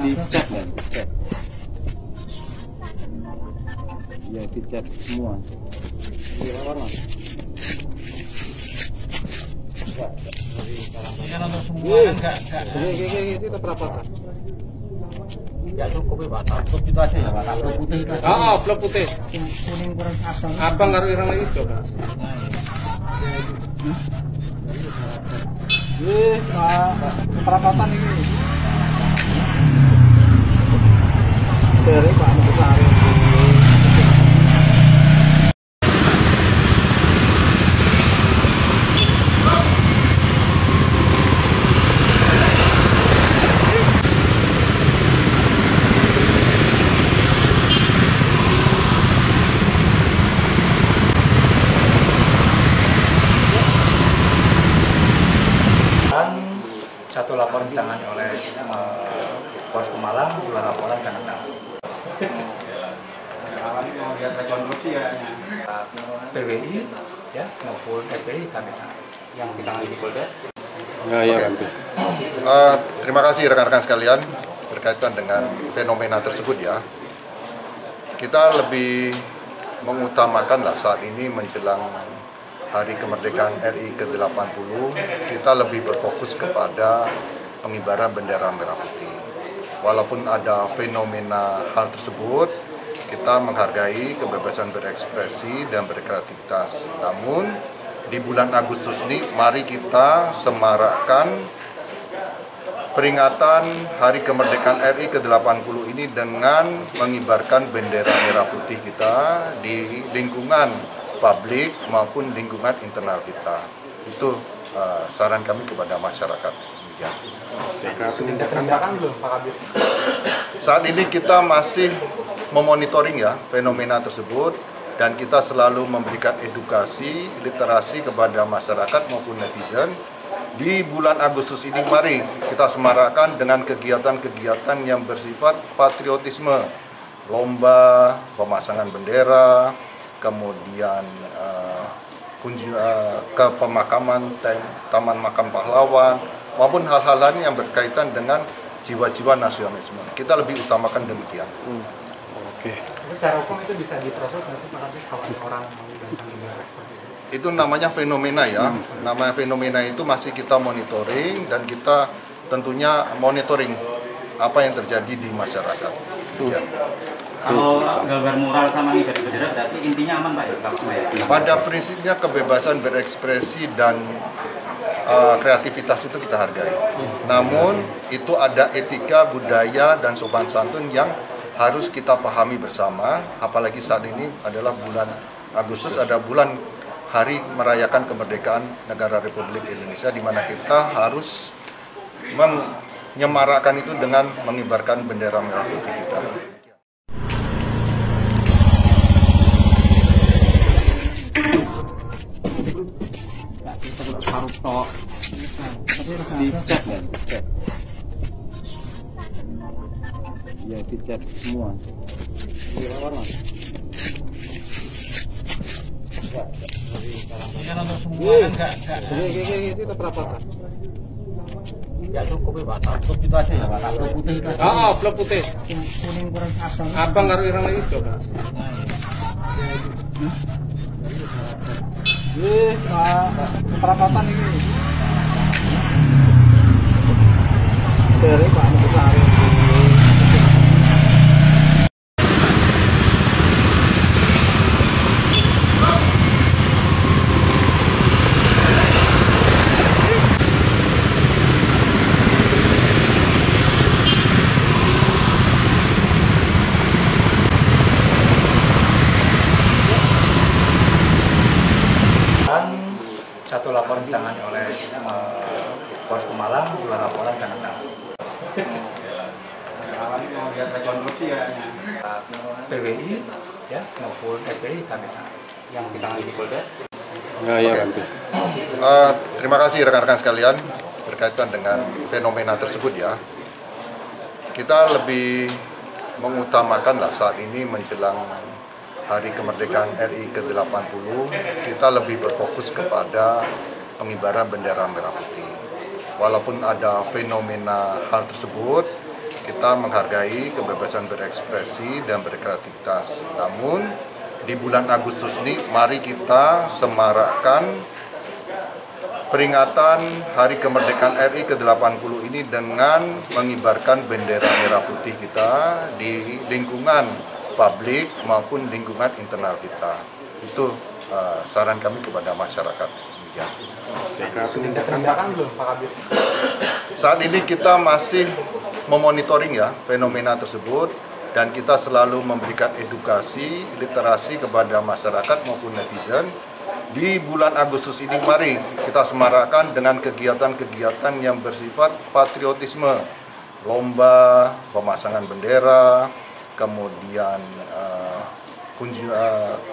Dicat ya, dicat. Ya dicat semua. Iya warna. Ini kan untuk semua kan enggak. Ini berapa Pak? Ya cukup ya Pak. Cukup itu aja ya Pak. Blok putih itu. Blok putih. Kuning kurang abang. Abang karo ireng lagi coba. Perapatan ini. Dari Pak besar. Satu laporan ditangani oleh Polres Pemalang, dua laporan karena PWI ya maupun FPI kami yang ditangani di Polda. Terima kasih rekan-rekan sekalian berkaitan dengan fenomena tersebut ya. Kita lebih mengutamakan lah saat ini menjelang Hari Kemerdekaan RI ke-80, kita lebih berfokus kepada pengibaran bendera merah putih. Walaupun ada fenomena hal tersebut, kita menghargai kebebasan berekspresi dan berkreativitas. Namun, di bulan Agustus ini, mari kita semarakkan peringatan Hari Kemerdekaan RI ke-80 ini dengan mengibarkan bendera merah putih kita di lingkungan publik maupun lingkungan internal kita. Itu saran kami kepada masyarakat. Ya. Saat ini kita masih memonitoring ya fenomena tersebut dan kita selalu memberikan edukasi, literasi kepada masyarakat maupun netizen. Di bulan Agustus ini mari kita semarakkan dengan kegiatan-kegiatan yang bersifat patriotisme, lomba, pemasangan bendera, kemudian ke pemakaman, Taman Makam Pahlawan, maupun hal-hal lain yang berkaitan dengan jiwa-jiwa nasionalisme. Kita lebih utamakan demikian. Oke. Secara hukum itu bisa diproses nggak sih kalau orang mau datang seperti itu? Itu namanya fenomena ya. Namanya fenomena itu masih kita monitoring dan kita tentunya monitoring apa yang terjadi di masyarakat. Ya. Kalau gambar mural sama nih dari bendera berarti intinya aman Pak ya? Pada prinsipnya kebebasan berekspresi dan kreativitas itu kita hargai. Namun itu ada etika, budaya, dan sopan santun yang harus kita pahami bersama. Apalagi saat ini adalah bulan Agustus, ada bulan hari merayakan kemerdekaan negara Republik Indonesia, di mana kita harus menyemarakkan itu dengan mengibarkan bendera merah putih kita. Dicat ya, dicat. Ya dicat semua. Iya warna. Ini kan untuk semua kan enggak. Ini berapa Pak? Ya cukup ya Pak. Cukup itu aja ya Pak. Blok putih itu. Blok putih. Kuning kurang abang. Abang karo ireng lagi coba. Perapatan ini. Dari Pak besar. Satu laporan ditangani oleh Polres Pemalang, dua laporan karena PWI ya maupun FPI kami yang ditangani di Polda. Terima kasih rekan-rekan sekalian berkaitan dengan fenomena tersebut ya. Kita lebih mengutamakan lah saat ini menjelang Hari Kemerdekaan RI ke-80, kita lebih berfokus kepada pengibaran bendera merah putih. Walaupun ada fenomena hal tersebut, kita menghargai kebebasan berekspresi dan berkreativitas. Namun di bulan Agustus ini mari kita semarakkan peringatan Hari Kemerdekaan RI ke-80 ini dengan mengibarkan bendera merah putih kita di lingkungan publik maupun lingkungan internal kita. Itu saran kami kepada masyarakat. Ya. Tindakan belum Pak Kabir? Saat ini kita masih memonitoring ya fenomena tersebut dan kita selalu memberikan edukasi, literasi kepada masyarakat maupun netizen. Di bulan Agustus ini mari kita semarakkan dengan kegiatan-kegiatan yang bersifat patriotisme, lomba, pemasangan bendera, kemudian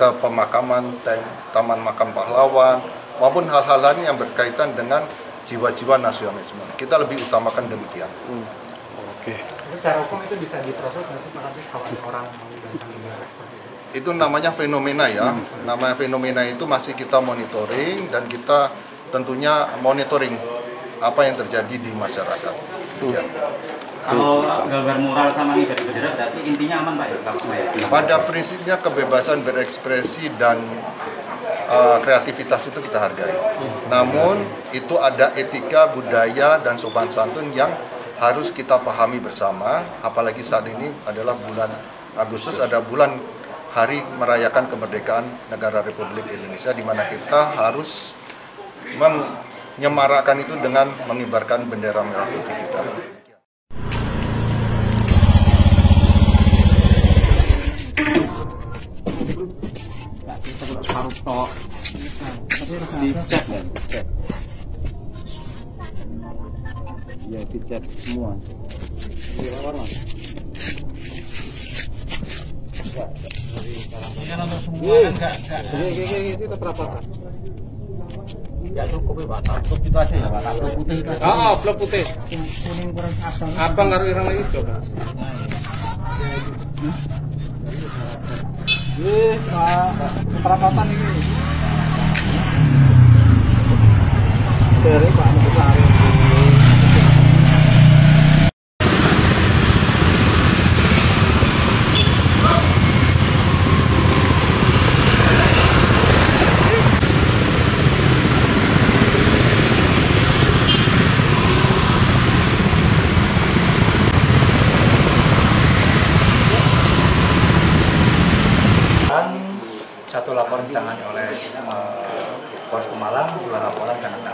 ke pemakaman Taman Makam Pahlawan, maupun hal-hal lain yang berkaitan dengan jiwa-jiwa nasionalisme. Kita lebih utamakan demikian. Oke. Secara hukum itu bisa diproses nggak sih Pak Kabir kalau orang mau datang bendera seperti itu? Itu namanya fenomena ya. Namanya fenomena itu masih kita monitoring dan kita tentunya monitoring apa yang terjadi di masyarakat. Ya. Kalau gambar mural sama nih dari bendera berarti intinya aman Pak ya? Pada prinsipnya kebebasan berekspresi dan kreativitas itu kita hargai. Namun itu ada etika, budaya, dan sopan santun yang harus kita pahami bersama. Apalagi saat ini adalah bulan Agustus, ada bulan hari merayakan kemerdekaan negara Republik Indonesia, di mana kita harus menyemarakkan itu dengan mengibarkan bendera merah putih kita. Dicat ya? Ya, dicat semua. Ini kan untuk semua kan enggak. Ini kita perapatan. Ya cukup ya Pak, cukup itu aja ya Pak, blok putih itu aja. Blok putih. Kuning kurang abang. Abang harus irang lagi coba. Pak, perapatan ini. Dari Pak Besar. Satu laporan ditangani oleh Polres Pemalang, 2 laporan karena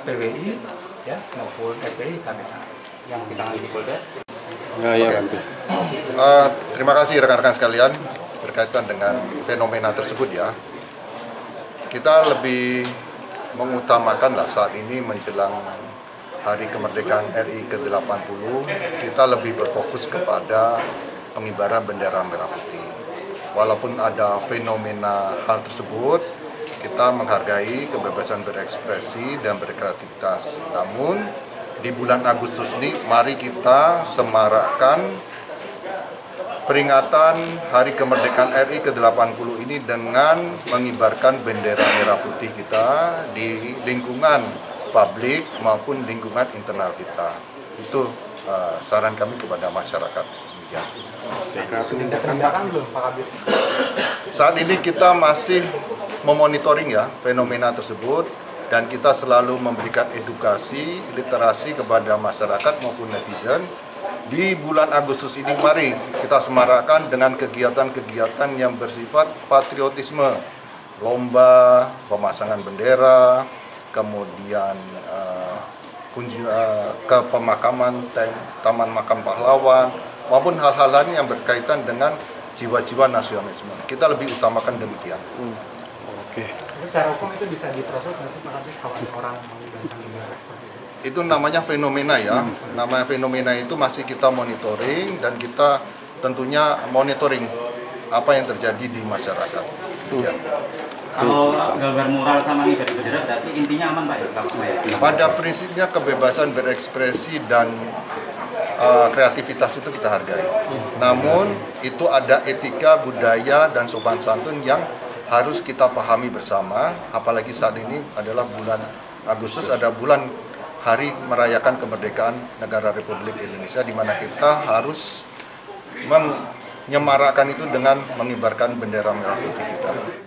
PWI ya maupun FPI kami Yang ditangani di Polda. Terima kasih rekan-rekan sekalian berkaitan dengan fenomena tersebut ya. Kita lebih mengutamakan lah saat ini menjelang Hari Kemerdekaan RI ke-80, kita lebih berfokus kepada pengibaran bendera merah putih. Walaupun ada fenomena hal tersebut, kita menghargai kebebasan berekspresi dan berkreativitas. Namun di bulan Agustus ini mari kita semarakkan peringatan Hari Kemerdekaan RI ke-80 ini dengan mengibarkan bendera merah putih kita di lingkungan publik maupun lingkungan internal kita. Itu saran kami kepada masyarakat. Ya. Tindakan belum Pak Kabir? Saat ini kita masih memonitoring ya fenomena tersebut dan kita selalu memberikan edukasi, literasi kepada masyarakat maupun netizen. Di bulan Agustus ini mari kita semarakkan dengan kegiatan-kegiatan yang bersifat patriotisme, lomba, pemasangan bendera, kemudian ke pemakaman Taman Makam Pahlawan, maupun hal-hal lain yang berkaitan dengan jiwa-jiwa nasionalisme. Kita lebih utamakan demikian. Oke. Secara hukum itu bisa diproses nggak sih Pak Kabir kalau orang mau datang bendera seperti itu? Itu namanya fenomena ya. Namanya fenomena itu masih kita monitoring dan kita tentunya monitoring apa yang terjadi di masyarakat. Ya. Kalau gambar mural sama nih dari bendera berarti intinya aman Pak ya? Pada prinsipnya kebebasan berekspresi dan kreativitas itu kita hargai. Namun itu ada etika, budaya, dan sopan santun yang harus kita pahami bersama. Apalagi saat ini adalah bulan Agustus ada bulan hari merayakan kemerdekaan negara Republik Indonesia, di mana kita harus menyemarakkan itu dengan mengibarkan bendera merah putih kita.